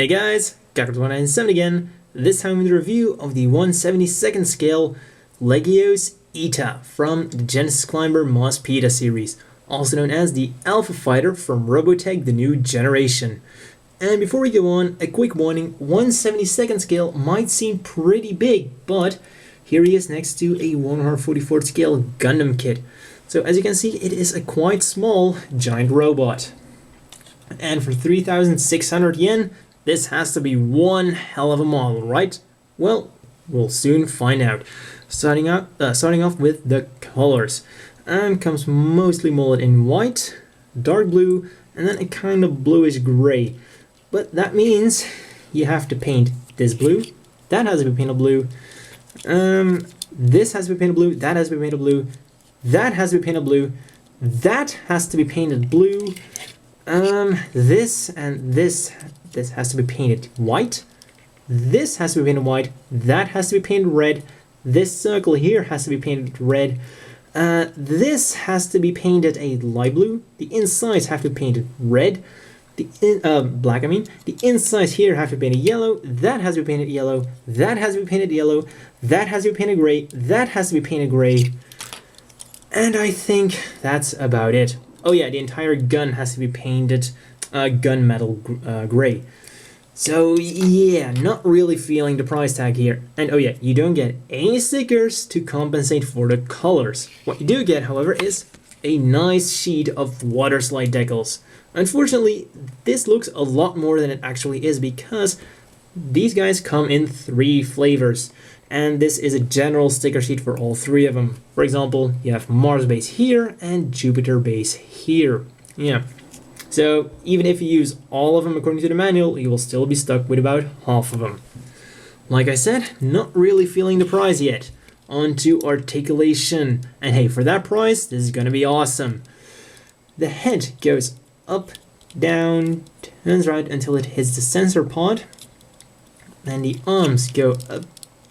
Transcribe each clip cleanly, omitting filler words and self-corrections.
Hey guys, Gakra197 again, this time with a review of the 1/72nd scale Legioss Eta from the Genesis Climber Mospita series, also known as the Alpha Fighter from Robotech The New Generation. And before we go on, a quick warning, 1/72nd scale might seem pretty big, but here he is next to a 144th scale Gundam kit. So as you can see, it is a quite small giant robot. And for 3,600 yen, this has to be one hell of a model, right? Well, we'll soon find out. Starting off with the colors. And comes mostly molded in white, dark blue, and then a kind of bluish gray. But that means you have to paint this blue, that has to be painted blue, this has to be painted blue, that has to be painted blue, that has to be painted blue, that has to be painted blue, this and this has to be painted white, this has to be painted white, that has to be painted red, this circle here has to be painted red, this has to be painted a light blue, the insides have to be painted red, black I mean, the insides here have to be painted yellow, that has to be painted yellow, that has to be painted yellow, that has to be painted gray, that has to be painted gray, and I think that's about it. Oh yeah, the entire gun has to be painted gunmetal gray. So yeah, not really feeling the price tag here. And oh yeah, you don't get any stickers to compensate for the colors. What you do get, however, is a nice sheet of water slide decals. Unfortunately, this looks a lot more than it actually is because these guys come in 3 flavors. And this is a general sticker sheet for all 3 of them. For example, you have Mars base here and Jupiter base here. Yeah. So even if you use all of them according to the manual, you will still be stuck with about half of them. Like I said, not really feeling the price yet. On to Articulation. And hey, for that price, this is gonna be awesome. The head goes up, down, turns right until it hits the sensor pod. And the arms go a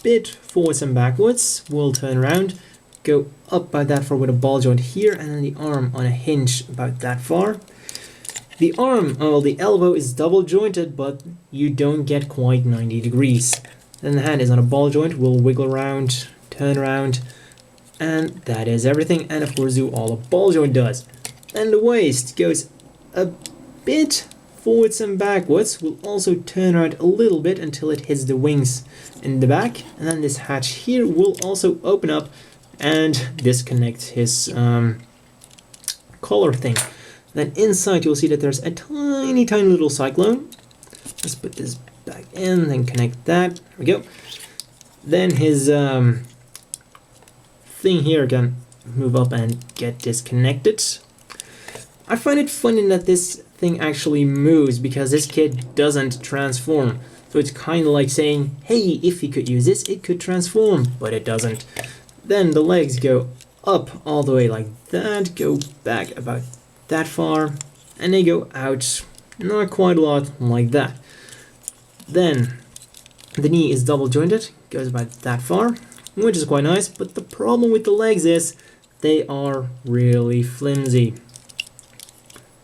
bit forwards and backwards. We'll turn around, go up by that far with a ball joint here, and then the arm on a hinge about that far. The arm, well, the elbow is double jointed, but you don't get quite 90 degrees. Then the hand is on a ball joint, we'll wiggle around, turn around, and that is everything, and of course do all a ball joint does. And the waist goes a bit forwards and backwards. We'll also turn around a little bit until it hits the wings in the back, and then this hatch here will also open up and disconnect his collar thing. Then inside you'll see that there's a tiny little cyclone. Let's put this back in, then connect that. There we go. Then his thing here can move up and get disconnected. I find it funny that this thing actually moves because this kit doesn't transform. So it's kind of like saying, hey, if you could use this, it could transform, but it doesn't. Then the legs go up all the way like that, go back about that far, and they go out not quite a lot like that. Then the knee is double jointed, goes about that far, which is quite nice, but the problem with the legs is they are really flimsy.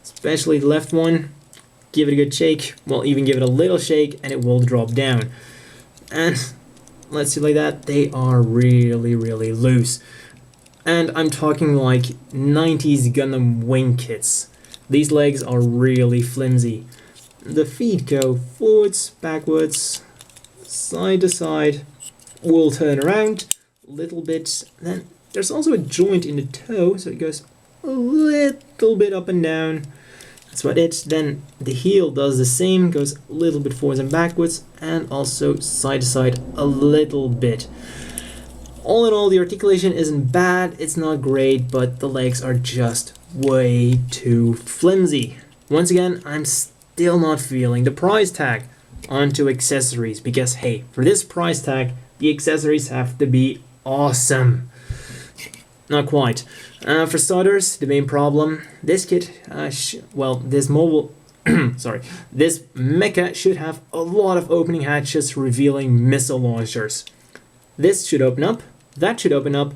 Especially the left one. Give it a good shake, well, even give it a little shake and it will drop down. And let's see, like that, they are really loose. And I'm talking like 90s Gundam wing kits. These legs are really flimsy. The feet go forwards, backwards, side to side. We'll turn around a little bit. Then there's also a joint in the toe, so it goes a little bit up and down. That's about it. Then the heel does the same, goes a little bit forwards and backwards, and also side to side a little bit. All in all, the articulation isn't bad, it's not great, but the legs are just way too flimsy. Once again, I'm still not feeling the price tag. On to accessories, because hey, for this price tag, the accessories have to be awesome. Not quite. For starters, the main problem, this kit, this mobile, this mecha should have a lot of opening hatches revealing missile launchers. This should open up, that should open up,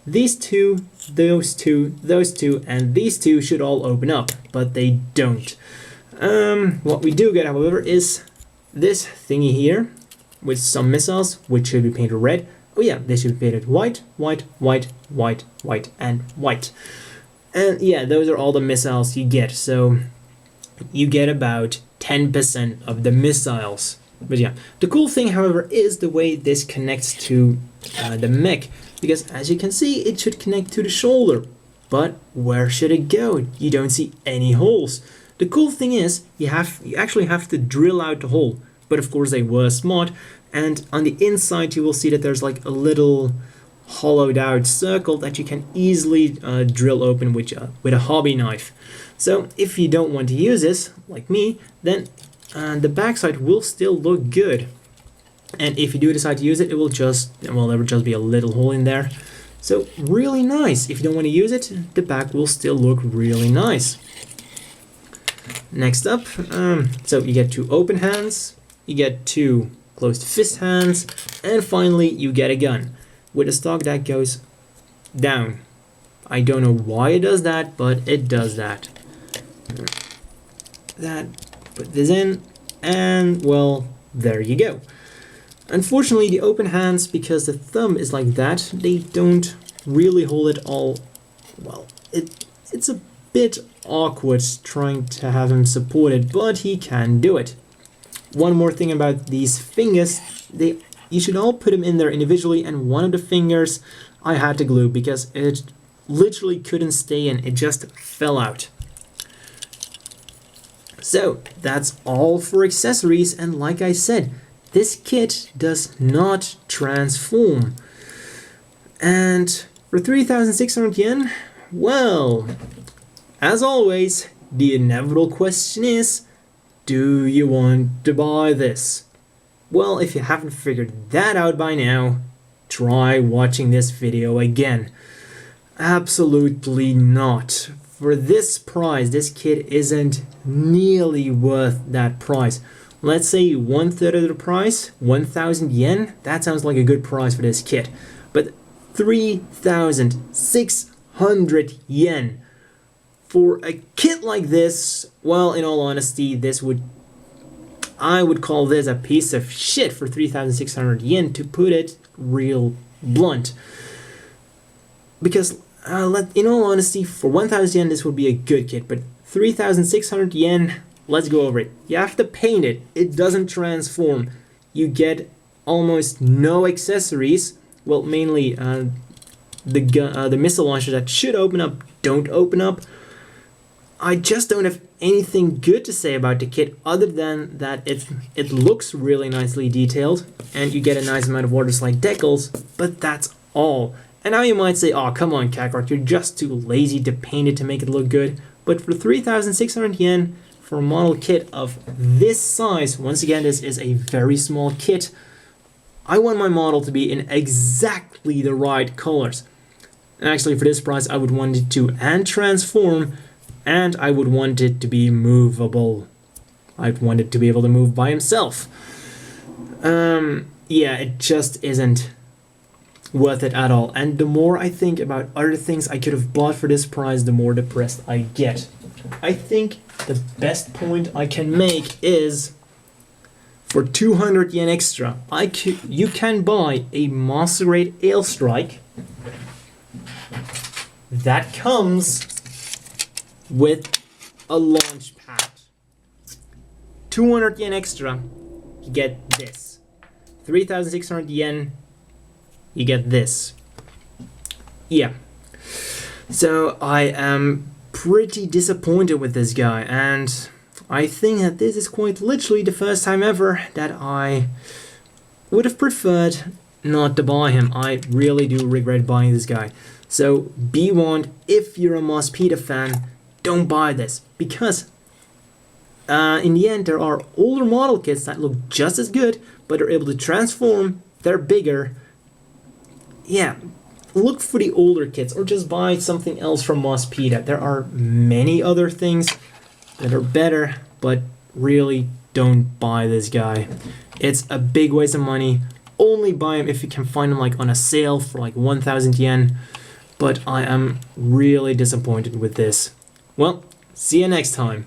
these two, those two, and these two should all open up, but they don't. What we do get, however, is this thingy here with some missiles, which should be painted red. Oh yeah, they should be painted white, white, white, white, white, and white. And yeah, those are all the missiles you get. So you get about 10% of the missiles. But yeah, the cool thing, however, is the way this connects to the mech. Because as you can see, it should connect to the shoulder. But where should it go? You don't see any holes. The cool thing is, you actually have to drill out the hole. But of course they were smart. And on the inside you will see that there's like a little hollowed out circle that you can easily drill open with a hobby knife. So if you don't want to use this, like me, then the backside will still look good. And if you do decide to use it, it will just, well, there will just be a little hole in there. So really nice. If you don't want to use it, the back will still look really nice. Next up, so you get 2 open hands, you get 2 closed fist hands, and finally you get a gun with a stock that goes down. I don't know why it does that, but it does that. Put this in, and well, there you go. Unfortunately, the open hands, because the thumb is like that, they don't really hold it all. Well, it's a bit awkward trying to have him supported, but he can do it. One more thing about these fingers, you should all put them in there individually, and one of the fingers I had to glue because it literally couldn't stay in, it just fell out. So that's all for accessories, and like I said, this kit does not transform. And for 3,600 yen, well, as always, the inevitable question is, do you want to buy this? Well, if you haven't figured that out by now, try watching this video again. Absolutely not. For this price, this kit isn't nearly worth that price. Let's say 1/3 of the price, 1,000 yen, that sounds like a good price for this kit. But 3,600 yen for a kit like this, well, in all honesty, I would call this a piece of shit for 3,600 yen, to put it real blunt. Because, in all honesty, for 1,000 yen, this would be a good kit, but 3,600 yen, let's go over it. You have to paint it. It doesn't transform. You get almost no accessories. Well, mainly the missile launcher that should open up don't open up. I just don't have anything good to say about the kit other than that it looks really nicely detailed and you get a nice amount of water slide decals, but that's all. And now you might say, oh, come on, Kakarot, you're just too lazy to paint it to make it look good. But for 3,600 yen, for a model kit of this size, once again, this is a very small kit, I want my model to be in exactly the right colors. And actually, for this price, I would want it to transform, and I would want it to be movable. I'd want it to be able to move by himself. Yeah, it just isn't worth it at all. And the more I think about other things I could have bought for this price, the more depressed I get. I think the best point I can make is, for 200 yen extra, you can buy a Master Grade Airstrike that comes with a launch pad. 200 yen extra, you get this. 3,600 yen, you get this. Yeah. So I am pretty disappointed with this guy, and I think that this is quite literally the first time ever that I would have preferred not to buy him. I really do regret buying this guy. So be warned, if you're a Moss Peta fan, don't buy this, because in the end there are older model kits that look just as good, but are able to transform, they're bigger. Yeah, look for the older kits, or just buy something else from Moss Peta. There are many other things that are better, but really don't buy this guy. It's a big waste of money. Only buy him if you can find him like on a sale for like 1,000 yen. But I am really disappointed with this. Well, see you next time.